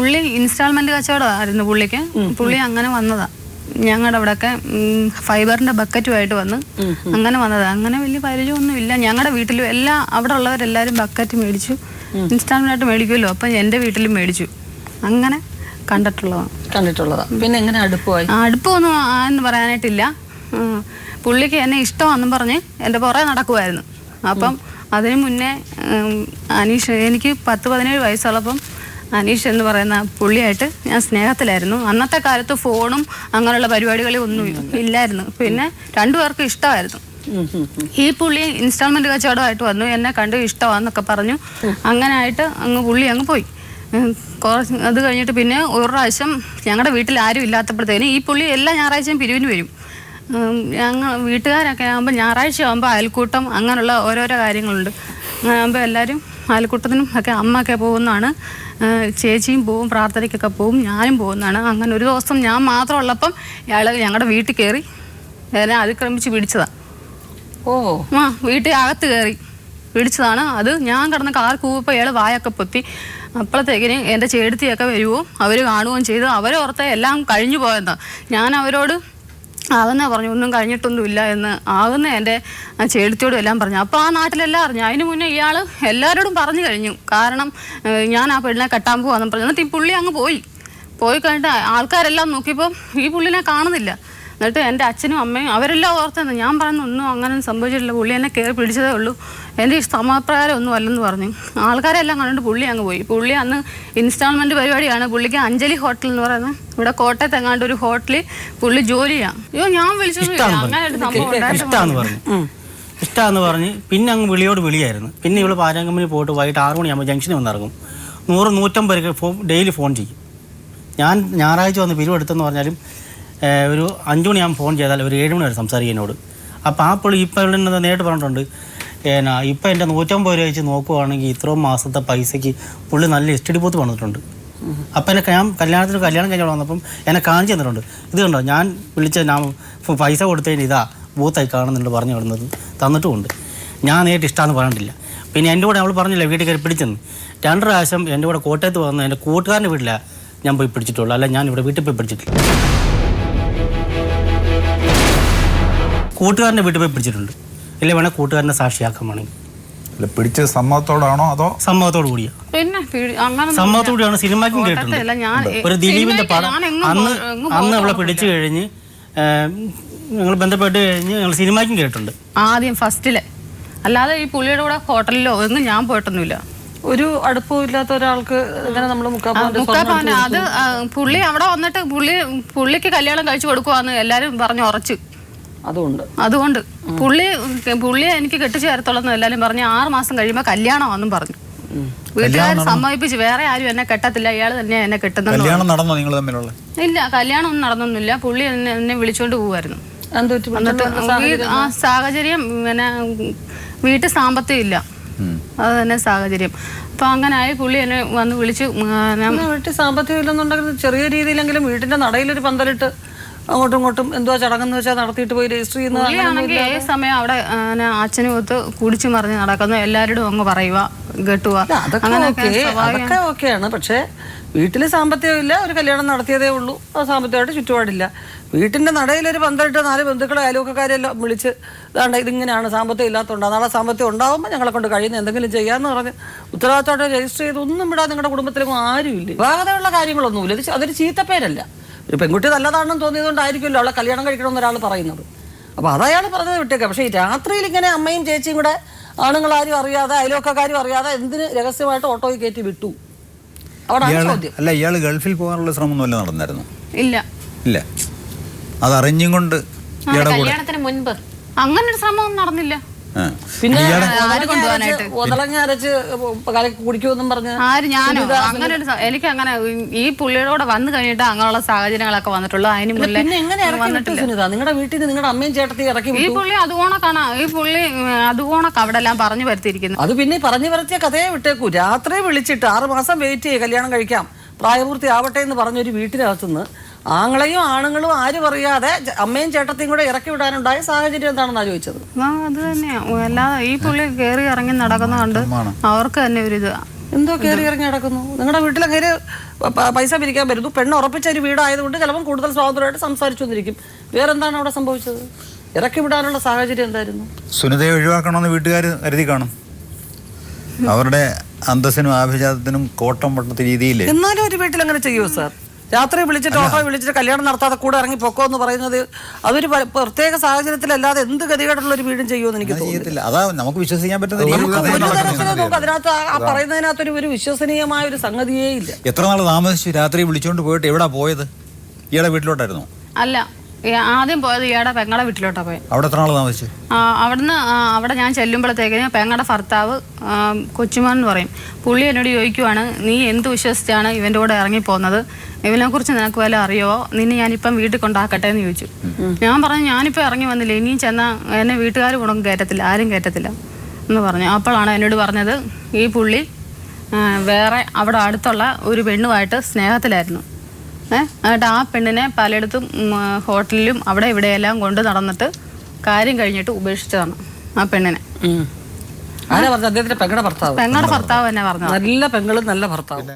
പുള്ളി ഇൻസ്റ്റാൾമെന്റ് കച്ചവടമായിരുന്നു പുള്ളിക്ക്. പുള്ളി അങ്ങനെ വന്നതാ. ഞങ്ങളുടെ അവിടെയൊക്കെ ഫൈബറിന്റെ ബക്കറ്റുമായിട്ട് വന്ന് അങ്ങനെ വന്നതാ. അങ്ങനെ വലിയ പരിചയമൊന്നും ഇല്ല. ഞങ്ങളുടെ വീട്ടിലും എല്ലാം അവിടെ ഉള്ളവരെല്ലാവരും ബക്കറ്റ് മേടിച്ചു. ഇൻസ്റ്റാൾമെന്റ് ആയിട്ട് മേടിക്കുമല്ലോ, അപ്പം എൻ്റെ വീട്ടിലും മേടിച്ചു. അങ്ങനെ കണ്ടിട്ടുള്ളതാ. പിന്നെ എങ്ങനെ അടുപ്പമൊന്നും എന്ന് പറയാനായിട്ടില്ല. പുള്ളിക്ക് എന്നെ ഇഷ്ടമാണെന്നും പറഞ്ഞ് എൻ്റെ പുറകെ നടക്കുമായിരുന്നു. അപ്പം അതിന് മുന്നേ അനീഷ്, എനിക്ക് 10-17 വയസ്സുള്ളപ്പം അനീഷ് എന്ന് പറയുന്ന പുള്ളിയായിട്ട് ഞാൻ സ്നേഹത്തിലായിരുന്നു. അന്നത്തെ കാലത്ത് ഫോണും അങ്ങനെയുള്ള പരിപാടികളും ഒന്നും ഇല്ലായിരുന്നു. പിന്നെ രണ്ടുപേർക്കും ഇഷ്ടമായിരുന്നു. ഈ പുള്ളി ഇൻസ്റ്റാൾമെന്റ് കച്ചവടമായിട്ട് വന്നു, എന്നെ കണ്ട് ഇഷ്ടമാണെന്നൊക്കെ പറഞ്ഞു. അങ്ങനെ ആയിട്ട് പുള്ളി അങ്ങ് പോയി. അത് കഴിഞ്ഞിട്ട് പിന്നെ ഒരു പ്രാവശ്യം ഞങ്ങളുടെ വീട്ടിൽ ആരും ഇല്ലാത്തപ്പോഴത്തേന് ഈ പുള്ളി എല്ലാ ഞായറാഴ്ചയും പിരിവിന് വരും. ഞങ്ങൾ വീട്ടുകാരൊക്കെ ആകുമ്പോൾ ഞായറാഴ്ച ആകുമ്പോൾ അയൽക്കൂട്ടം അങ്ങനെയുള്ള ഓരോരോ കാര്യങ്ങളുണ്ട്. അങ്ങനെ ആകുമ്പോൾ എല്ലാവരും അയൽക്കൂട്ടത്തിനും ഒക്കെ അമ്മയൊക്കെ പോകുന്നതാണ്. ചേച്ചിയും പോവും, പ്രാർത്ഥനയ്ക്കൊക്കെ പോവും, ഞാനും പോകുന്നതാണ്. അങ്ങനെ ഒരു ദിവസം ഞാൻ മാത്രം ഉള്ളപ്പം ഇയാൾ ഞങ്ങളുടെ വീട്ടിൽ കയറി എന്നെ അതിക്രമിച്ച് പിടിച്ചതാണ്. വീട്ടിൽ അകത്ത് കയറി പിടിച്ചതാണ്. അത് ഞാൻ കിടന്ന് കാർ കൂവപ്പോൾ ഇയാൾ വായൊക്കെ പൊത്തി. അപ്പോഴത്തേക്കിന് എൻ്റെ ചേടത്തിയൊക്കെ വരുവോ അവർ കാണുകയും ചെയ്തു. അവരോർത്ത് എല്ലാം കഴിഞ്ഞു പോയെന്നാണ്. ഞാൻ അവരോട് ആകുന്ന പറഞ്ഞു, ഒന്നും കഴിഞ്ഞിട്ടൊന്നുമില്ല എന്ന്. ആകുന്ന എൻ്റെ ചേടത്തിയോടും എല്ലാം പറഞ്ഞു. അപ്പോൾ ആ നാട്ടിലെല്ലാം അറിഞ്ഞു. അതിന് മുന്നേ ഇയാൾ എല്ലാവരോടും പറഞ്ഞു കഴിഞ്ഞു. കാരണം ഞാൻ ആ പെണ്ണിനെ കെട്ടാൻ പോവാന്ന് പറഞ്ഞു. എന്നിട്ട് ഈ പുള്ളി അങ്ങ് പോയി കഴിഞ്ഞിട്ട് ആൾക്കാരെല്ലാം നോക്കിയപ്പോൾ ഈ പുള്ളിനെ കാണുന്നില്ല. എന്നിട്ട് എൻ്റെ അച്ഛനും അമ്മയും അവരെല്ലാം ഓർത്തെന്ന്. ഞാൻ പറഞ്ഞു ഒന്നും അങ്ങനെ സംഭവിച്ചിട്ടില്ല, പുള്ളി എന്നെ കയറി പിടിച്ചതേ ഉള്ളൂ, എൻ്റെ സമപ്രായം ഒന്നും അല്ലെന്ന് പറഞ്ഞു. ആൾക്കാരെല്ലാം കണ്ടിട്ട് പുള്ളി അങ്ങ് പോയി. പുള്ളി അന്ന് ഇൻസ്റ്റാൾമെൻറ്റ് പരിപാടിയാണ്. പുള്ളിക്ക് അഞ്ജലി ഹോട്ടൽ എന്ന് പറയുന്നത് ഇവിടെ കോട്ടയത്ത് എങ്ങാണ്ട് ഒരു ഹോട്ടലിൽ പുള്ളി ജോലിയാണ്. ഞാൻ വിളിച്ചത് അങ്ങനെ ഒരു സംഭവം ഇഷ്ടമാണെന്ന് പറഞ്ഞ് പിന്നെ അങ്ങ് വിളിയായിരുന്നു. പിന്നെ ഇവള് പാചകമ്പനി പോയിട്ട് വൈകിട്ട് 6 മണിയാകുമ്പോൾ ജംഗ്ഷനിൽ വന്നിറങ്ങും. 100-150 പേർക്ക് ഡെയിലി ഫോൺ ചെയ്യും. ഞാൻ ഞായറാഴ്ച വന്ന് പിരിവെടുത്തെന്ന് പറഞ്ഞാലും ഒരു 5 മണിയാകുമ്പോൾ ഫോൺ ചെയ്താൽ ഒരു 7 മണി വരെ സംസാരിക്കും എന്നോട്. അപ്പോൾ ആ പുള്ളി ഇപ്പോൾ ഇവിടെ നേരിട്ട് പറഞ്ഞിട്ടുണ്ട്, ഇപ്പം എൻ്റെ 150 രൂപ വെച്ച് നോക്കുവാണെങ്കിൽ ഇത്രയും മാസത്തെ പൈസയ്ക്ക് പുള്ളി നല്ല എസ്റ്റഡി ബൂത്ത് വന്നിട്ടുണ്ട്. അപ്പം ഞാൻ കല്യാണം കഴിഞ്ഞ് വന്നപ്പം എന്നെ കാണിച്ചു തന്നിട്ടുണ്ട്. ഇത് കണ്ടോ, ഞാൻ ഞാൻ പൈസ കൊടുത്തതിന് ഇതാ ബൂത്തായി കാണുന്നുണ്ട് പറഞ്ഞു വിടുന്നത് തന്നിട്ടുമുണ്ട്. ഞാൻ നേരിട്ട് ഇഷ്ടമാണെന്ന് പറഞ്ഞിട്ടില്ല. പിന്നെ എൻ്റെ കൂടെ അവൾ പറഞ്ഞില്ല വീട്ടിൽ കയറി പിടിച്ചെന്ന്. 2 പ്രാവശ്യം എൻ്റെ കൂടെ കോട്ടയത്ത് വന്ന് എൻ്റെ കൂട്ടുകാരൻ്റെ വീട്ടിലാണ് ഞാൻ പോയി പിടിച്ചിട്ടുള്ളൂ, അല്ല ഞാൻ ഇവിടെ വീട്ടിൽ പോയി പിടിച്ചിട്ടില്ല. കൂട്ടുകാരൻ്റെ വീട്ടിൽ പോയി പിടിച്ചിട്ടുണ്ട്. ഇല്ല വേണേൽ കൂട്ടുകാരനെ സാക്ഷിയാക്കാൻ വേണമെങ്കിൽ. പിടിച്ചത് സമ്മതത്തോടാണോ അതോ സമ്മതത്തോടു കൂടിയാ? പിന്നെ സമ്മതത്തോടു കൂടിയാണ്. സിനിമയ്ക്കും കേട്ടിട്ടുണ്ട്. ഒരു ദിലീപിന്റെ പടം അന്ന് അവളെ പിടിച്ചു കഴിഞ്ഞ് ഞങ്ങൾ ബന്ധപ്പെട്ട് കഴിഞ്ഞ് ഞങ്ങൾ സിനിമയ്ക്കും കേട്ടിട്ടുണ്ട്. ആദ്യം ഫസ്റ്റിലെ, അല്ലാതെ ഈ പുള്ളിയുടെ കൂടെ ഹോട്ടലിലോ ഒന്നും ഞാൻ പോയിട്ടൊന്നുമില്ല. ഒരു അടുപ്പവും ഇല്ലാത്ത ഒരാൾക്ക് ഇങ്ങനെ നമ്മൾ മുക്കാപ്പവന്റെ അത് പുള്ളി അവിടെ വന്നിട്ട് പുള്ളിക്ക് കല്യാണം കഴിച്ചു കൊടുക്കുവാന്ന് എല്ലാരും പറഞ്ഞു ഉറച്ചു. അതുകൊണ്ട് പുള്ളിയെ എനിക്ക് കെട്ടിച്ചേരത്തോളെന്ന് എല്ലാരും പറഞ്ഞു. 6 മാസം കഴിയുമ്പോ കല്യാണമാണെന്നും പറഞ്ഞു. വീട്ടുകാർ സമ്മതിപ്പിച്ച് വേറെ ആരും എന്നെ കെട്ടത്തില്ല, ഇയാൾ തന്നെ എന്നെ കെട്ടുന്നത്. ഇല്ല, കല്യാണം ഒന്നും നടന്നൊന്നുമില്ല. പുള്ളി എന്നെ വിളിച്ചോണ്ട് പോവായിരുന്നു. ആ സാഹചര്യം പിന്നെ വീട്ടിൽ സാമ്പത്തികം ഇല്ല, അത് തന്നെ സാഹചര്യം. അപ്പൊ അങ്ങനായി പുള്ളി എന്നെ വന്ന് വിളിച്ചു. വീട്ടിൽ സാമ്പത്തികം ഇല്ലെന്നുണ്ടെങ്കിൽ ചെറിയ രീതിയിലെങ്കിലും വീട്ടിന്റെ നടയിലൊരു പന്തലിട്ട് അങ്ങോട്ടും ഇങ്ങോട്ടും എന്തോ ചടങ്ങെന്ന് വെച്ചാൽ നടത്തിയിട്ട് പോയി രജിസ്റ്റർ ചെയ്യുന്നതാണെങ്കിൽ ഏത് സമയം അവിടെ അച്ഛനും ഒത്ത് കുടിച്ചു മറിഞ്ഞ് നടക്കുന്നു. എല്ലാവരോടും അങ്ങ് പറയുക, കെട്ടുക, അതൊക്കെ ഓക്കെയാണ്. പക്ഷേ വീട്ടിൽ സാമ്പത്തികം ഇല്ല, ഒരു കല്യാണം നടത്തിയതേ ഉള്ളൂ, സാമ്പത്തികമായിട്ട് ചുറ്റുപാടില്ല. വീട്ടിന്റെ നടയിലൊരു പന്തലിട്ട് 4 ബന്ധുക്കളെ അയൽവക്കക്കാരെല്ലാം വിളിച്ച് ഇതാണ്ട് ഇതിങ്ങനെയാണ്, സാമ്പത്തികം ഇല്ലാത്തതുകൊണ്ട് നാളെ സാമ്പത്തികം ഉണ്ടാവുമ്പോൾ ഞങ്ങളെ കൊണ്ട് കഴിയുന്ന എന്തെങ്കിലും ചെയ്യാമെന്ന് പറഞ്ഞ് ഉത്തരവാദിത്തമായിട്ട് രജിസ്റ്റർ ചെയ്ത് ഒന്നും വിടാതെ നിങ്ങളുടെ കുടുംബത്തിലും ആരുമില്ല. വിവാഹതയുള്ള കാര്യങ്ങളൊന്നുമില്ല. അതൊരു ചീത്തപ്പേരല്ല. ഒരു പെൺകുട്ടി നല്ലതാണെന്ന് തോന്നിയതുകൊണ്ടായിരിക്കുമല്ലോ അവളെ കല്യാണം കഴിക്കണമെന്ന് ഒരാൾ പറയുന്നത്. അപ്പോൾ അതയാൾ പറഞ്ഞത് വിട്ടേക്കാം. പക്ഷേ ഈ രാത്രിയിൽ ഇങ്ങനെ അമ്മയും ചേച്ചിയും കൂടെ ആണുങ്ങളാരും അറിയാതെ അയൽവക്കക്കാരും അറിയാതെ എന്തിന് രഹസ്യമായിട്ട് ഓട്ടോയിൽ കയറ്റി വിട്ടു? അവിടെ ചോദ്യം. അല്ല, ഇയാൾ ഗൾഫിൽ പോകാനുള്ള ശ്രമം വല്ല നടന്നായിരുന്നു? ഇല്ല. അത് അറിഞ്ഞും കൊണ്ട് കല്യാണത്തിന് മുൻപ് അങ്ങനെ ഒരു ശ്രമം നടന്നില്ല. പിന്നെ ഒതളങ്ങരച്ച് കുടിക്കുമെന്നും പറഞ്ഞ് ഞാനോ അങ്ങനെ എനിക്ക് അങ്ങനെ ഈ പുള്ളിയോടെ വന്നു കഴിഞ്ഞിട്ട് അങ്ങനെയുള്ള സാഹചര്യങ്ങളൊക്കെ വന്നിട്ടുള്ളൂ. അതിന് മുന്നേ നിങ്ങളുടെ വീട്ടിൽ നിങ്ങളുടെ അമ്മയും ചേട്ടത്തി ഇറക്കി ഈ പുള്ളി അതുകൊണൊക്കെ അവിടെ എല്ലാം പറഞ്ഞു വരുത്തിയിരിക്കുന്നു. അത് പിന്നെ പറഞ്ഞു വരുത്തിയ കഥയെ വിട്ടേക്കൂ. രാത്രി വിളിച്ചിട്ട് 6 മാസം വെയിറ്റ് ചെയ്യ്, കല്യാണം കഴിക്കാം, പ്രായപൂർത്തി ആവട്ടെ എന്ന് പറഞ്ഞൊരു വീട്ടിനകത്തുനിന്ന് ആങ്ങളെയും ആണുങ്ങളും ആരും അറിയാതെ അമ്മയും ചേട്ടത്തെയും കൂടെ ഇറക്കി വിടാനുണ്ടായ സാഹചര്യം എന്താണെന്നാ ചോദിച്ചത്. അത് തന്നെയാ. അല്ലാതെ ഈ പുള്ളി കയറി ഇറങ്ങി നടക്കുന്ന കണ്ട് അവർക്ക് തന്നെ ഒരു ഇത് എന്തോ കയറി ഇറങ്ങി നടക്കുന്നു. നിങ്ങളുടെ വീട്ടിലങ്ങനെ പൈസ പിരിക്കാൻ വരുന്നു, പെണ്ണ് ഉറപ്പിച്ച ഒരു വീടായതുകൊണ്ട് ചിലപ്പം കൂടുതൽ സ്വാതന്ത്ര്യമായിട്ട് സംസാരിച്ചു വന്നിരിക്കും. വേറെന്താണ് അവിടെ സംഭവിച്ചത്? ഇറക്കി വിടാനുള്ള സാഹചര്യം എന്തായിരുന്നു? സുനിതയെ ഒഴിവാക്കണമെന്ന് വീട്ടുകാർ കരുതി കാണും. അവരുടെ അന്തസ്സിനും ആഭിജാതത്തിനും കോട്ടം പട്ടത്ത രീതിയിൽ. എന്നാലും ഒരു വീട്ടിൽ അങ്ങനെ ചെയ്യുമോ സാർ? രാത്രി വിളിച്ചിട്ട് ഓട്ടോ വിളിച്ചിട്ട് കല്യാണം നടത്താതെ കൂടെ ഇറങ്ങി പൊക്കോ എന്ന് പറയുന്നത് അതൊരു പ്രത്യേക സാഹചര്യത്തിലല്ലാതെ എന്ത് ഗതികേടുള്ള ഒരു വീടും ചെയ്യുമെന്ന് എനിക്ക് തോന്നുന്നില്ല. അതാ നമുക്ക് വിശ്വസിക്കാൻ പറ്റുന്ന അതിനകത്ത് ആ പറയുന്നതിനകത്തൊരു ഒരു വിശ്വസനീയമായ ഒരു സംഗതിയേ ഇല്ല. എത്ര നാൾ താമസിച്ചു? രാത്രി വിളിച്ചോണ്ട് പോയിട്ട് എവിടാ പോയത്? ഇയാളുടെ വീട്ടിലോട്ടായിരുന്നു? അല്ല, ആദ്യം പോയത് ഇയാടെ പെങ്ങളുടെ വീട്ടിലോട്ടാണ് പോയത്. അവിടെ എത്ര നാൾ താമസിച്ചു? അവിടുന്ന് അവിടെ ഞാൻ ചെല്ലുമ്പോഴത്തേക്കിന് പെങ്ങളുടെ ഭർത്താവ് കൊച്ചുമോൻ എന്ന് പറയും, പുള്ളി എന്നോട് ചോദിക്കുവാണ്, നീ എന്ത് വിശ്വസിച്ചാണ് ഇവൻ്റെ കൂടെ ഇറങ്ങിപ്പോകുന്നത്? ഇവനെക്കുറിച്ച് നിനക്ക് വല്ല അറിയുമോ? നിന്നെ ഞാനിപ്പം വീട്ടിൽ കൊണ്ടാക്കട്ടെ എന്ന് ചോദിച്ചു. ഞാൻ പറഞ്ഞു, ഞാനിപ്പോൾ ഇറങ്ങി വന്നില്ല, ഇനിയും ചെന്നാൽ എന്നെ വീട്ടുകാർ കൊണ്ടൊന്നും കയറ്റത്തില്ല, ആരും കയറ്റത്തില്ല എന്ന് പറഞ്ഞു. അപ്പോഴാണ് എന്നോട് പറഞ്ഞത് ഈ പുള്ളി വേറെ അവിടെ അടുത്തുള്ള ഒരു പെണ്ണുമായിട്ട് സ്നേഹത്തിലായിരുന്നു. എന്നിട്ട് ആ പെണ്ണിനെ പലയിടത്തും ഹോട്ടലിലും അവിടെ ഇവിടെയെല്ലാം കൊണ്ട് നടന്നിട്ട് കാര്യം കഴിഞ്ഞിട്ട് ഉപേക്ഷിച്ചതാണ് ആ പെണ്ണിനെ. ആരാ പറഞ്ഞത്? അദ്ദേഹത്തിന്റെ പെങ്ങളുടെ ഭർത്താവ്. പെങ്ങളുടെ ഭർത്താവ് തന്നെ പറഞ്ഞത്. നല്ല പെങ്ങളും നല്ല ഭർത്താവ്.